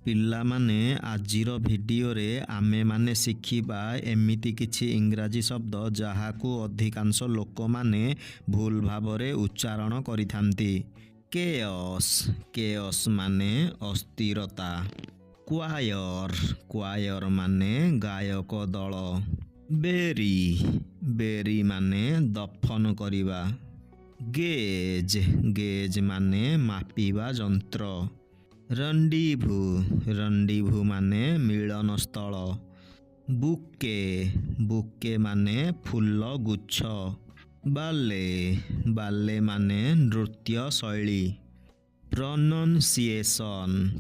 ପିଲାମାନେ ଆଜିର ଭିଡ଼ିଓରେ ଆମେମାନେ ଶିଖିବା ଏମିତି କିଛି ଇଂରାଜୀ ଶବ୍ଦ ଯାହାକୁ ଅଧିକାଂଶ ଲୋକମାନେ ଭୁଲ ଭାବରେ ଉଚ୍ଚାରଣ କରିଥାନ୍ତି। କେଅସ୍, କେଅସ୍ ମାନେ ଅସ୍ଥିରତା। କ୍ୱାୟର ମାନେ ଗାୟକ ଦଳ। ବେରି, ବେରି ମାନେ ଦଫନ କରିବା। ଗେଜ୍ ମାନେ ମାପିବା ଯନ୍ତ୍ର। ରଣ୍ଡିଭୁ ମାନେ ମିଳନସ୍ଥଳ। ବୁକେ ମାନେ ଫୁଲ ଗୁଚ୍ଛ। ବାଲେ ମାନେ ନୃତ୍ୟ ଶୈଳୀ।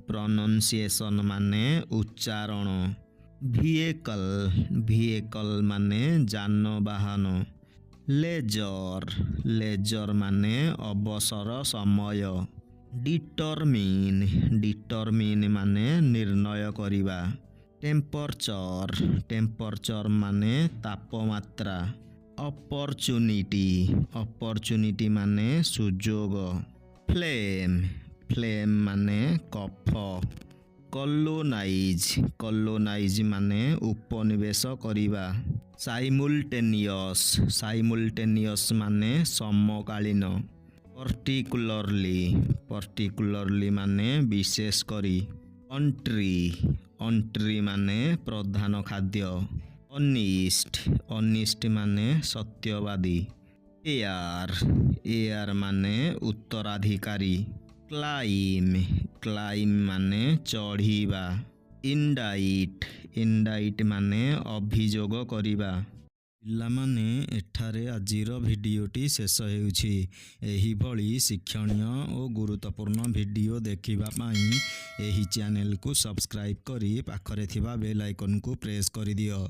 ପ୍ରନନ୍ସିଏସନ୍ ମାନେ ଉଚ୍ଚାରଣ। ଭେହିକଲ୍ ମାନେ ଯାନବାହନ। ଲେଜର ମାନେ ଅବସର ସମୟ। ଡିଟରମିନ୍ ମାନେ ନିର୍ଣ୍ଣୟ କରିବା। ଟେମ୍ପରଚର ମାନେ ତାପମାତ୍ରା। ଅପରଚୁନିଟି ମାନେ ସୁଯୋଗ। ଫ୍ଲେମ୍ ମାନେ କଫ। କଲୋନାଇଜ୍ ମାନେ ଉପନିବେଶ କରିବା। ସାଇମୁଲଟେନିୟସ୍ ମାନେ ସମକାଳୀନ। ପର୍ଟିକୁଲରଲି ମାନେ ବିଶେଷ କରି। ଅଣ୍ଟ୍ରି ମାନେ ପ୍ରଧାନ ଖାଦ୍ୟ। ଅନିଷ୍ଟ ମାନେ ସତ୍ୟବାଦୀ। ଏୟାର ମାନେ ଉତ୍ତରାଧିକାରୀ। କ୍ଲାଇମ୍ ମାନେ ଚଢ଼ିବା। ଇଣ୍ଡାଇଟ୍ ମାନେ ଅଭିଯୋଗ କରିବା। ପିଲାମାନେ, ଏଠାରେ ଆଜିର ଭିଡ଼ିଓଟି ଶେଷ ହେଉଛି। ଏହିଭଳି ଶିକ୍ଷଣୀୟ ଓ ଗୁରୁତ୍ୱପୂର୍ଣ୍ଣ ଭିଡ଼ିଓ ଦେଖିବା ପାଇଁ ଏହି ଚ୍ୟାନେଲକୁ ସବସ୍କ୍ରାଇବ୍ କରି ପାଖରେ ଥିବା ବେଲ୍ ଆଇକନକୁ ପ୍ରେସ୍ କରିଦିଅ।